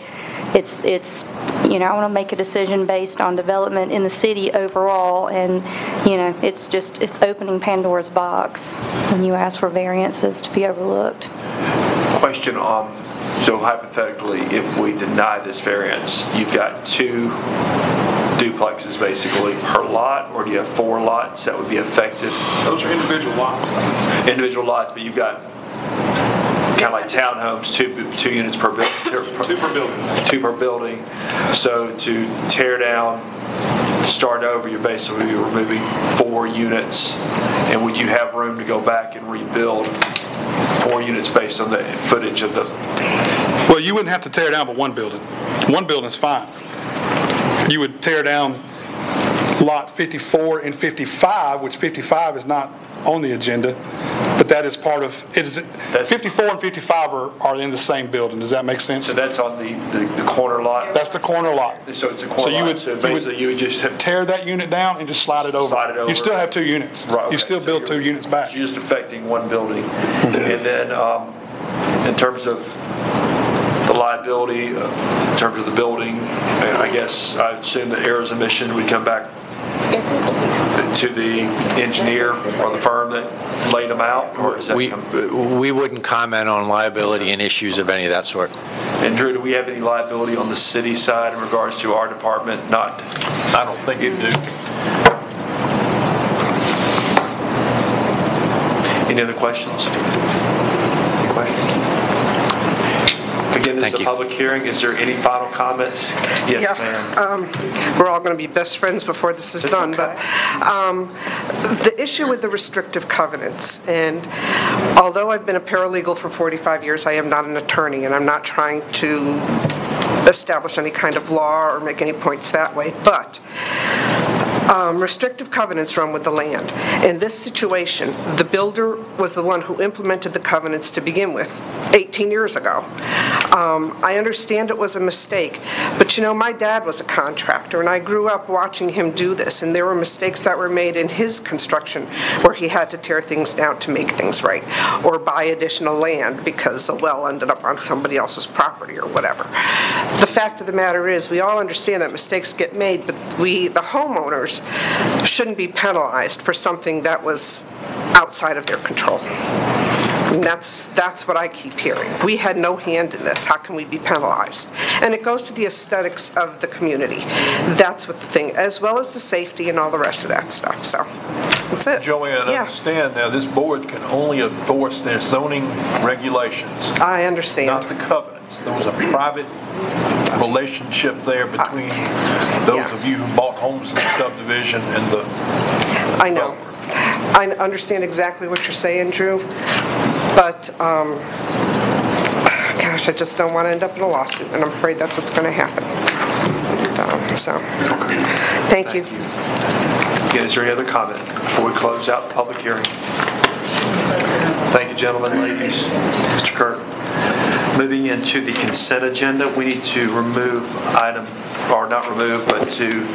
O: it's I want to make a decision based on development in the city overall, and it's opening Pandora's box when you ask for variances to be overlooked.
A: Question on, so hypothetically, if we deny this variance, you've got two duplexes basically per lot, or do you have 4 lots that would be affected?
I: Those are individual lots.
A: Individual lots, but you've got kind of like townhomes, two units per building. Two per building. 2 per building. So to tear down, start over, you're basically removing 4 units, and would you have room to go back and rebuild 4 units based on the footage of the...
N: Well, you wouldn't have to tear down but one building. One building's fine. You would tear down lot 54 and 55, which 55 is not on the agenda, but that is part of it. 54 and 55 are in the same building. Does that make sense?
A: So that's on the corner lot?
N: That's the corner lot.
A: So it's a corner lot. So basically you would just
N: tear that unit down and just slide it over.
A: Slide it over.
N: You still have 2 units. Right, okay. You still build 2 units back.
A: You're just affecting one building. And then In terms of the liability, in terms of the building, I guess I assume that errors of omission would come back to the engineer or the firm that laid them out, or does that
M: we wouldn't comment on liability and issues of any of that sort.
A: And Drew, do we have any liability on the city side in regards to our department? Not.
B: I don't think you do.
A: Any other questions? Any questions? Again, this is a public hearing. Is there any final comments? Yes, ma'am.
K: We're all going to be best friends before this is done, but the issue with the restrictive covenants, and although I've been a paralegal for 45 years, I am not an attorney, and I'm not trying to establish any kind of law or make any points that way, but restrictive covenants run with the land. In this situation, the builder was the one who implemented the covenants to begin with 18 years ago. I understand it was a mistake, but you know, my dad was a contractor, and I grew up watching him do this, and there were mistakes that were made in his construction where he had to tear things down to make things right, or buy additional land because a well ended up on somebody else's property or whatever. The fact of the matter is, we all understand that mistakes get made, but we, the homeowners, shouldn't be penalized for something that was outside of their control. And that's what I keep hearing. We had no hand in this. How can we be penalized? And it goes to the aesthetics of the community. That's what the thing, as well as the safety and all the rest of that stuff. So that's it.
B: Joanne, understand now, this board can only enforce their zoning regulations.
K: I understand.
B: Not the covenants. There was a private relationship there between those of you who bought homes in the subdivision and the...
K: I know. I understand exactly what you're saying, Drew, but gosh, I just don't want to end up in a lawsuit, and I'm afraid that's what's going to happen. So, thank you.
A: Again, is there any other comment before we close out the public hearing? Thank you, gentlemen, ladies. Mr. Kirk. Moving into the consent agenda, we need to remove item, or not remove, but to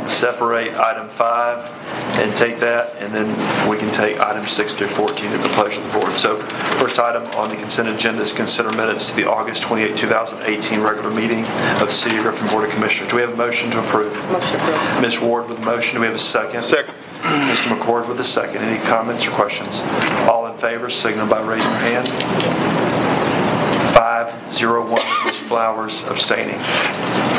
A: separate item 5 and take that, and then we can take items 6 through 14 at the pleasure of the board. So first item on the consent agenda is consider minutes to the August 28, 2018 regular meeting of the City of Griffin Board of Commissioners. Do we have a motion to approve? Motion approved. Ms. Ward with a motion. Do we have a second?
B: Second.
A: Mr. McCord with a second. Any comments or questions? All in favor, signal by raising your hand. 5-0-1, Ms. Flowers abstaining.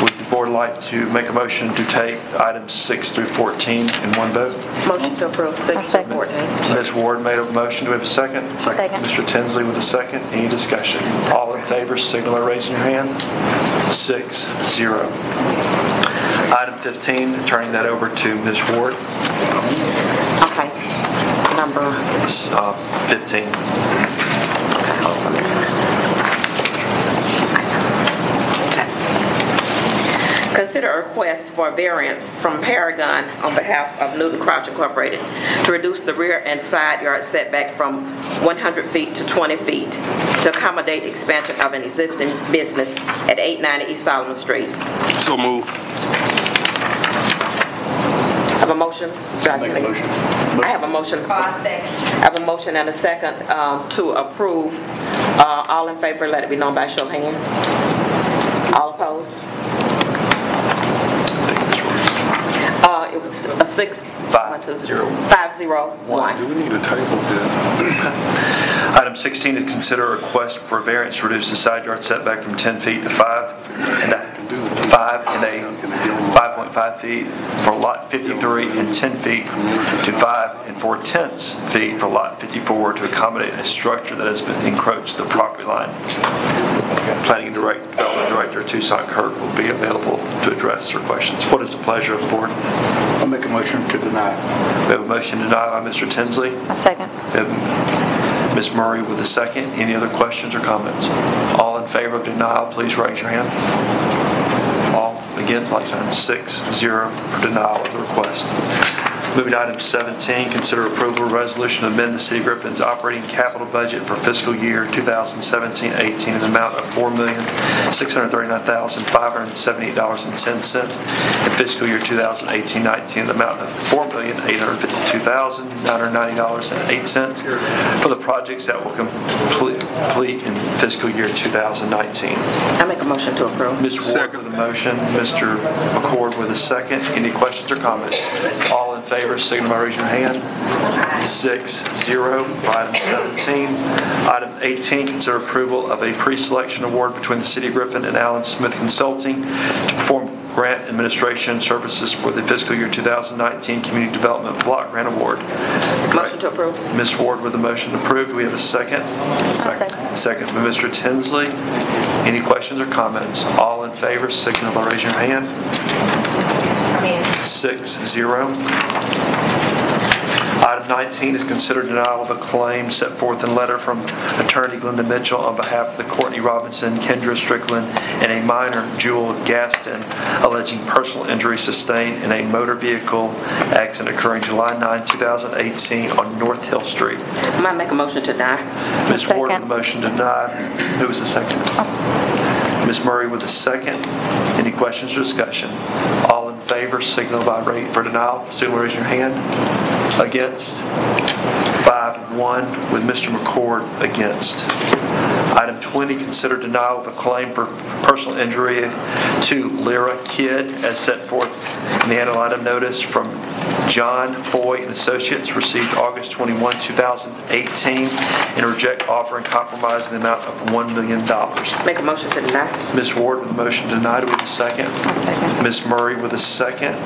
A: Would the board like to make a motion to take items 6 through 14 in one vote?
F: Motion to approve 6 through 14.
A: Ms. Ward made a motion. Do we have a second?
O: Second.
A: Mr. Tinsley with a second. Any discussion? All in favor, signal by raising your hand. 6-0. Item 15, turning that over to Ms. Ward.
F: Okay. Number
A: 15.
F: Consider a request for a variance from Paragon on behalf of Newton Crouch Incorporated to reduce the rear and side yard setback from 100 feet to 20 feet to accommodate expansion of an existing business at 890 East Solomon Street.
B: So move.
F: Have a motion?
I: Make a motion.
F: I have a motion.
H: Second.
F: I have a motion and a second to approve. All in favor, let it be known by show of hand. All opposed? It was a 5-0-1.
B: Do we need a table there?
A: Item 16 is consider a request for a variance to reduce the side yard setback from 10 feet to 5.5 feet for lot 53 and 10 feet to 5 4/10 feet for lot 54 to accommodate a structure that has been encroached the property line. Planning and Development Director Tucson Kirk will be available to address your questions. What is the pleasure of the board?
I: I'll make a motion to deny.
A: We have a motion to deny by Mr. Tinsley.
O: A second.
A: We have Ms. Murray with a second. Any other questions or comments? All in favor of denial, please raise your hand. All against, like sign. 6-0 for denial of the request. Moving to item 17, consider approval of resolution to amend the City of Griffin's operating capital budget for fiscal year 2017-18 in the amount of $4,639,578.10 and fiscal year 2018-19 in the amount of $4,852,990.08 for the projects that will complete in fiscal year 2019.
F: I make a motion to approve.
A: Ms. Ward with a motion, Mr. McCord with a second. Any questions or comments? All in favor, signify by raising your hand. 6-0 for item 17. Item 18, consider approval of a pre-selection award between the City of Griffin and Allen Smith Consulting to perform grant administration services for the fiscal year 2019 Community Development Block Grant Award.
F: Motion to approve.
A: Ms. Ward with a motion approved. Do we have a second? Second by Mr. Tinsley. Any questions or comments? All in favor, signal by raising your hand. 6-0. Item 19 is considered denial of a claim set forth in letter from Attorney Glenda Mitchell on behalf of the Courtney Robinson, Kendra Strickland, and a minor, Jewel Gaston, alleging personal injury sustained in a motor vehicle accident occurring July 9, 2018 on North Hill Street.
F: I might make a motion to deny.
A: Ms. Ward with a motion to deny. Who was the second? Ms. Murray with a second. Any questions or discussion? All in favor, signal by for denial. Signal raise your hand. Against? 5-1 with Mr. McCord against. Item 20, consider denial of a claim for personal injury to Lyra Kidd as set forth in the annual item notice from John Foy and Associates received August 21, 2018 and reject offer and compromise in the amount of $1 million.
F: Make a motion to deny.
A: Ms. Ward with a motion to deny. Do we have a second?
O: I'll second.
A: Ms. Murray with a second.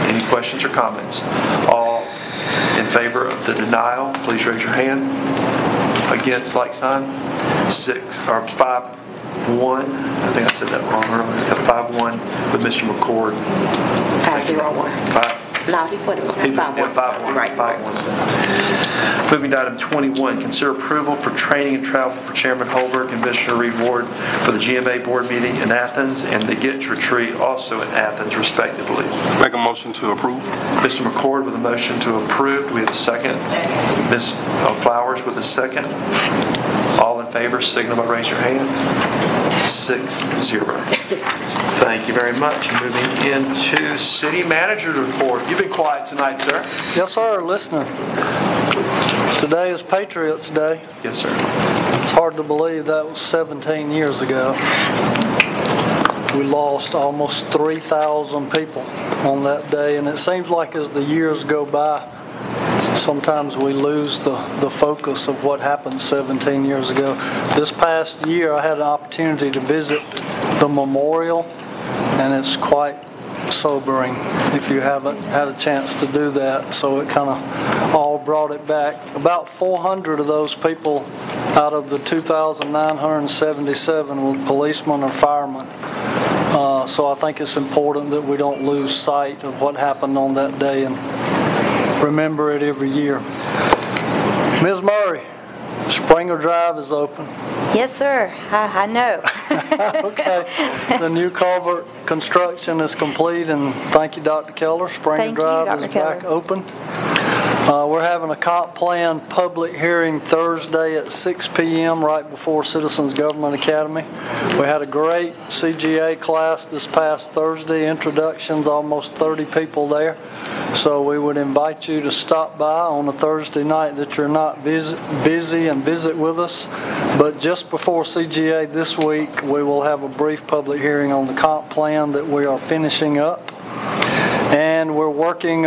A: Any questions or comments? All in favor of the denial, please raise your hand. Against, like sign. 5-1. I think I said that wrong earlier. 5-1 with Mr. McCord.
F: 5-0-1. No, he put it 5-1.
A: 5-1.
F: Right.
A: 5-1. Moving to item 21, consider approval for training and travel for Chairman Holberg and Commissioner Reeve Ward for the GMA board meeting in Athens and the GITS retreat also in Athens, respectively.
B: Make a motion to approve.
A: Mr. McCord with a motion to approve. Do we have a second? Ms. Flowers with a second. All in favor, signal by raise your hand. 6-0. Thank you very much. Moving into City Manager's report. You've been quiet tonight, sir.
P: Yes, sir. Listening. Today is Patriots Day.
A: Yes, sir.
P: It's hard to believe that was 17 years ago. We lost almost 3,000 people on that day, and it seems like as the years go by, sometimes we lose the focus of what happened 17 years ago. This past year, I had an opportunity to visit the memorial, and it's quite sobering if you haven't had a chance to do that. So it kind of all brought it back. About 400 of those people out of the 2,977 were policemen or firemen. So I think it's important that we don't lose sight of what happened on that day and remember it every year. Ms. Murray, Springer Drive is open.
O: Yes, sir. I know.
P: Okay. The new culvert construction is complete, and thank you, Dr. Keller. Springer Drive is back open. We're having a comp plan public hearing Thursday at 6 p.m. right before Citizens Government Academy. We had a great CGA class this past Thursday, introductions, almost 30 people there. So we would invite you to stop by on a Thursday night that you're not busy and visit with us. But just before CGA this week, we will have a brief public hearing on the comp plan that we are finishing up. And we're working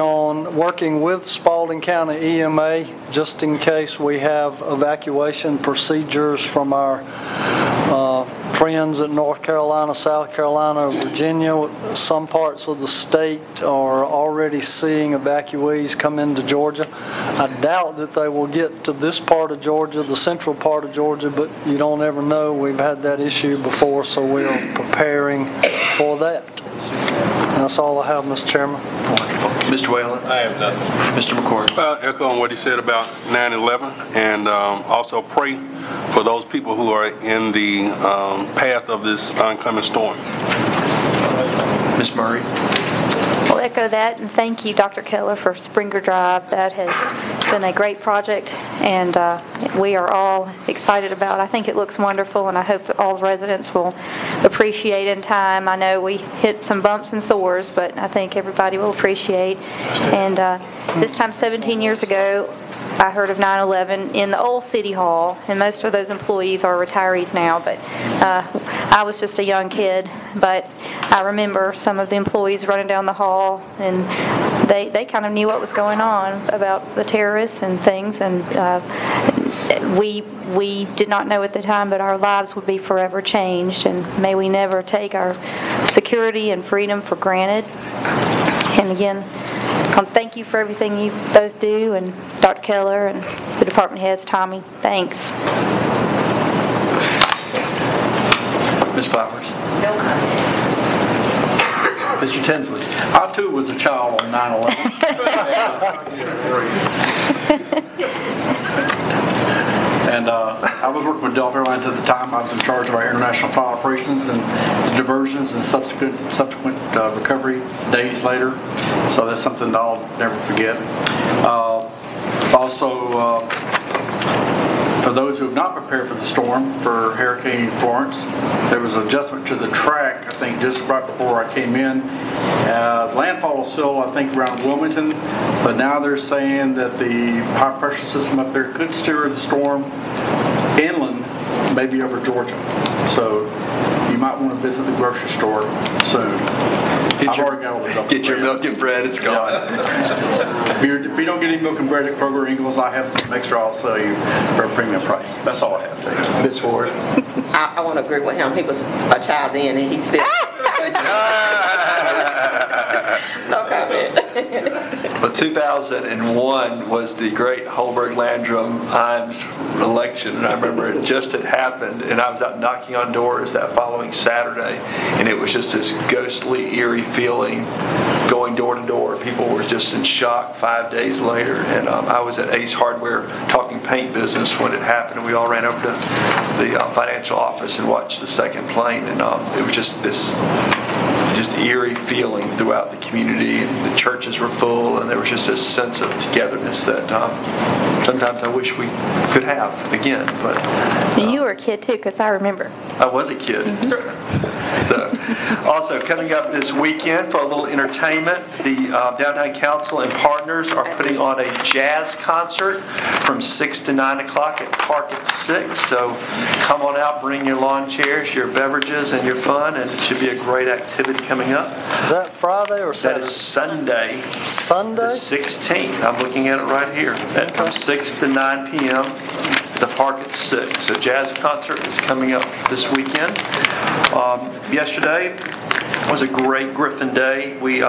P: with Spalding County EMA just in case we have evacuation procedures from our friends at North Carolina, South Carolina, Virginia. Some parts of the state are already seeing evacuees come into Georgia. I doubt that they will get to this part of Georgia, the central part of Georgia, but you don't ever know. We've had that issue before, so we are preparing for that. And that's all I have, Mr. Chairman.
A: Mr. Whalen?
B: I have nothing.
A: Mr. McCord?
B: Echoing what he said about 9/11, and also pray for those people who are in the path of this oncoming storm.
A: Ms. Murray?
O: I'll echo that, and thank you, Dr. Keller, for Springer Drive. That has been a great project, and we are all excited about it. I think it looks wonderful, and I hope that all residents will appreciate in time. I know we hit some bumps and sores, but I think everybody will appreciate. And this time 17 years ago, I heard of 9/11 in the old City Hall, and most of those employees are retirees now, but I was just a young kid. But I remember some of the employees running down the hall, and they kind of knew what was going on about the terrorists and things, and we did not know at the time, but our lives would be forever changed, and may we never take our security and freedom for granted. And again, thank you for everything you both do, and Dr. Keller and the department heads. Tommy, thanks.
A: Ms. Flowers.
H: No comment.
A: Mr. Tinsley.
I: I too was a child on 9/11. And I was working with Delta Airlines at the time. I was in charge of our international flight operations and the diversions and subsequent recovery days later. So that's something that I'll never forget. Also, for those who have not prepared for the storm, for Hurricane Florence, there was an adjustment to the track, I think, just right before I came in. Landfall was still, I think, around Wilmington, but now they're saying that the high pressure system up there could steer the storm inland, maybe over Georgia. So you might want to visit the grocery store soon. Get
A: your milk and bread, it's gone.
I: If you don't get any milk and bread at Kroger Ingles, I have some extra I'll sell you for a premium price. That's all I have to say.
A: Ms. Ford.
F: I want to agree with him. He was a child then, and he's still. No comment.
A: Well, 2001 was the great Holberg-Landrum-Imes election, and I remember it just had happened, and I was out knocking on doors that following Saturday, and it was just this ghostly, eerie feeling going door to door. People were just in shock 5 days later, and I was at Ace Hardware talking paint business when it happened, and we all ran over to the financial office and watched the second plane, and it was just this eerie feeling throughout the community, and the churches were full, and there was just this sense of togetherness that sometimes I wish we could have again. But
O: you were a kid too, because I remember.
A: I was a kid. So, also coming up this weekend for a little entertainment, the Downtown Council and partners are putting on a jazz concert from 6 to 9 o'clock at Park at 6. So come on out, bring your lawn chairs, your beverages, and your fun, and it should be a great activity coming up.
P: Is that Friday or Saturday?
A: That is Sunday.
P: Sunday?
A: The 16th. I'm looking at it right here. From 6 to 9 p.m. The Park at 6. So jazz concert is coming up this weekend. Yesterday was a great Griffin day. We,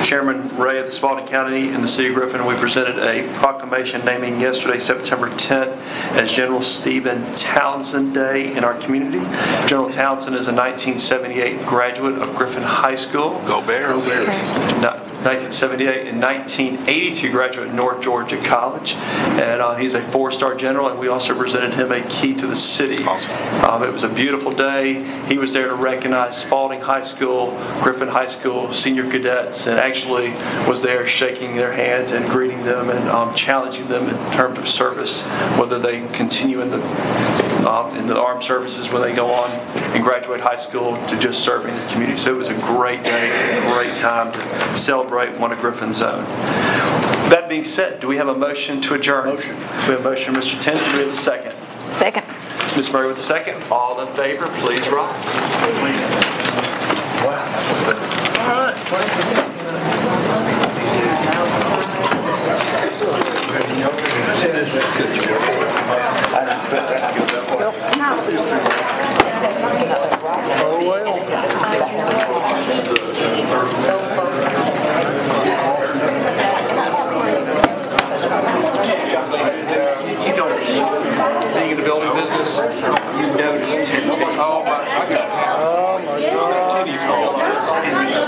A: Chairman Ray of the Spalding County and the City of Griffin, we presented a proclamation naming yesterday, September 10th, as General Stephen Townsend Day in our community. General Townsend is a 1978 graduate of Griffin High School. Go Bears! 1978 and 1982 graduate of North Georgia College, and he's a 4-star general, and we also presented him a key to the city. Awesome. It was a beautiful day. He was there to recognize Spalding High School, Griffin High School senior cadets, and actually was there shaking their hands and greeting them and challenging them in terms of service, whether they continue in the armed services when they go on and graduate high school to just serving the community. So it was a great day, a great time to celebrate one of Griffin's own. That being said, do we have a motion to adjourn? Motion. We have a motion, Mr. Tinsley. Do we have a second?
O: Second.
A: Ms. Murray with a second. All in favor, please rise. Wow, that was it. You don't, being in the building business, you noticed 10 kids. Oh my God.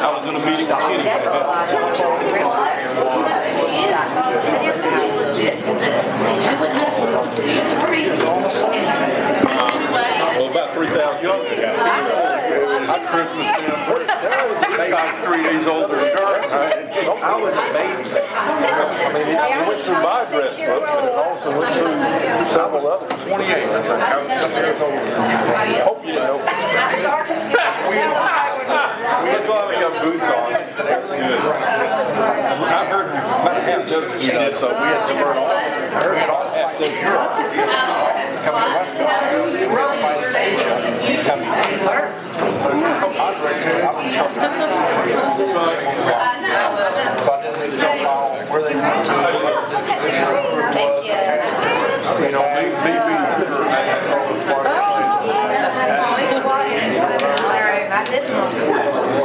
A: I was in a meeting with
B: Well, about 3,000 young. Our Christmas family. This guy's 3 days older than her. I was amazed. I mean, it went through my address book, but it also went through several others. 28, I think. I was up there told I hope you didn't know. We had got boots on. That's good. I heard about half dozen you did, so we had to burn all half dozen. It's coming to West where they went to
O: Thank you.
B: you know, me being sure that's part of
O: All right, not this one.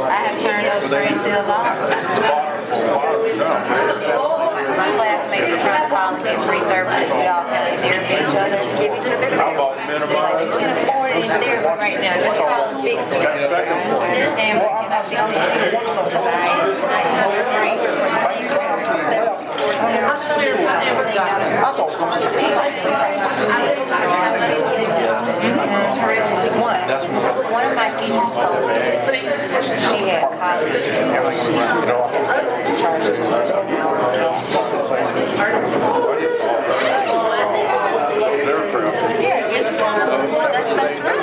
O: I have turned those free seals off. My classmates are trying to call and get free services. We all kind of stare at each other and give each other credit. You can afford it in therapy right now. Just call and fix me. Understand what can I fix it? One of my teachers told me she had college and she charged yeah, give them some. That's right.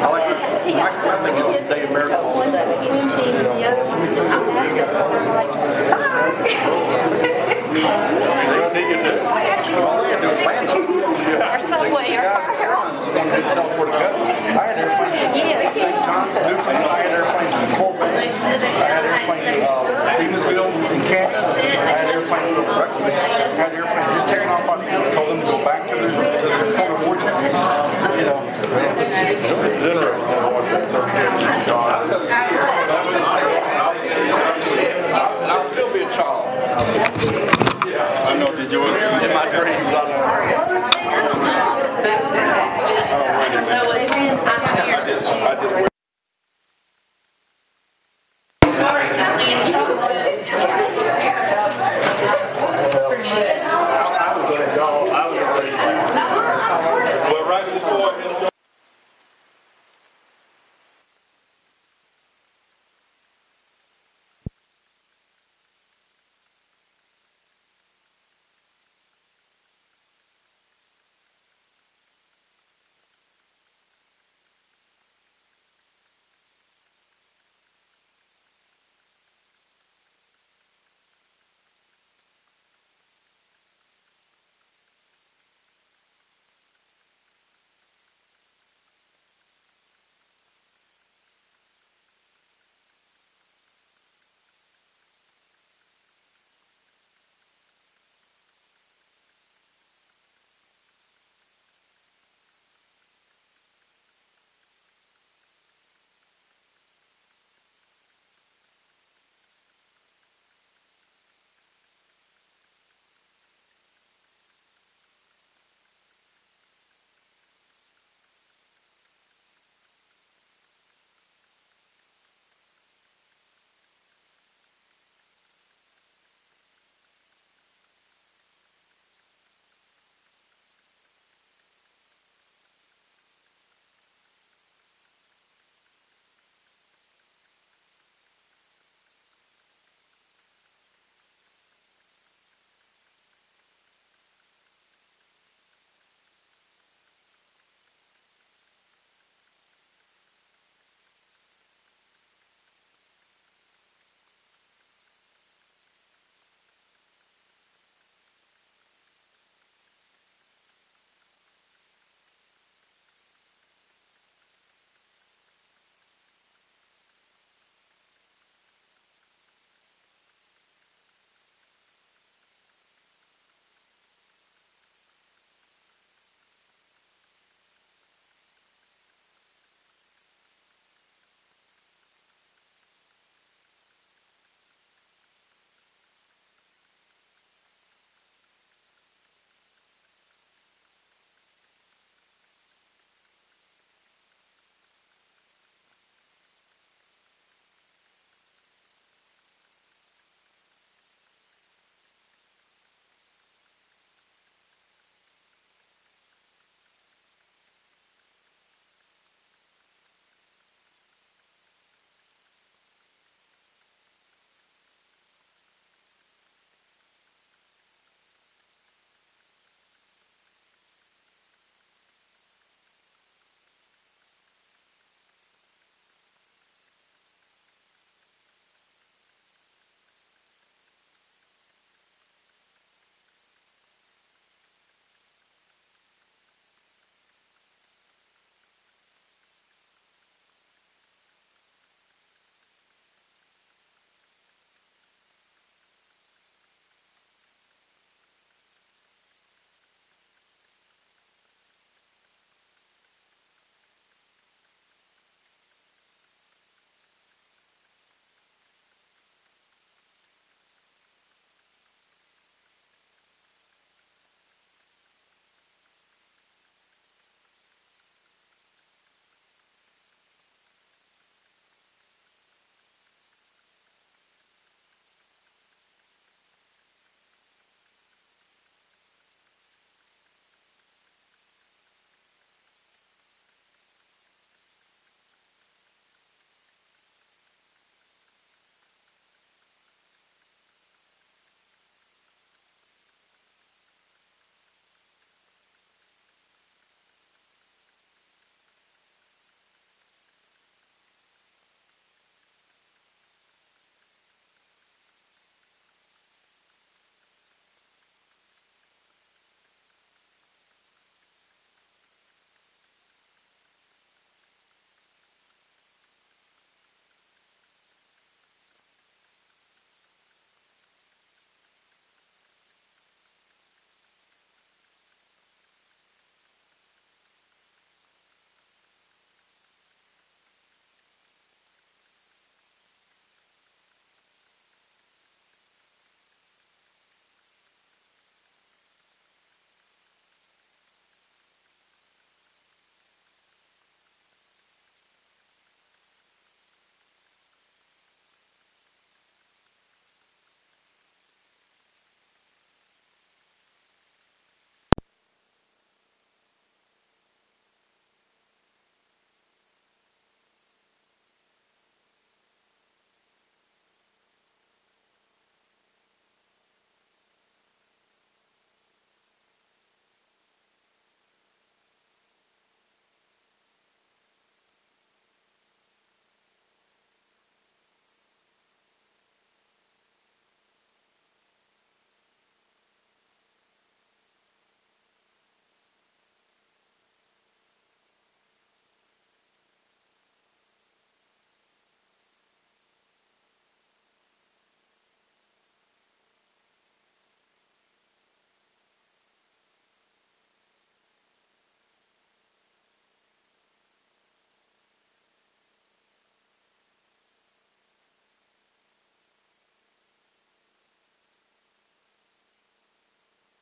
O: How are you?
I: I like it. My thing is the day of miracles.
O: Our subway, our firehouse.
I: I had airplanes at St. John's, Newfoundland. I had airplanes in Colbert. I had airplanes Stevensville in Kansas. I had airplanes in Breckwood. I had airplanes just taking off on me. I told them to go back to their point of origin. You know, it's interesting. I'll still be a child. I know. Did you? In my dreams, I know. I just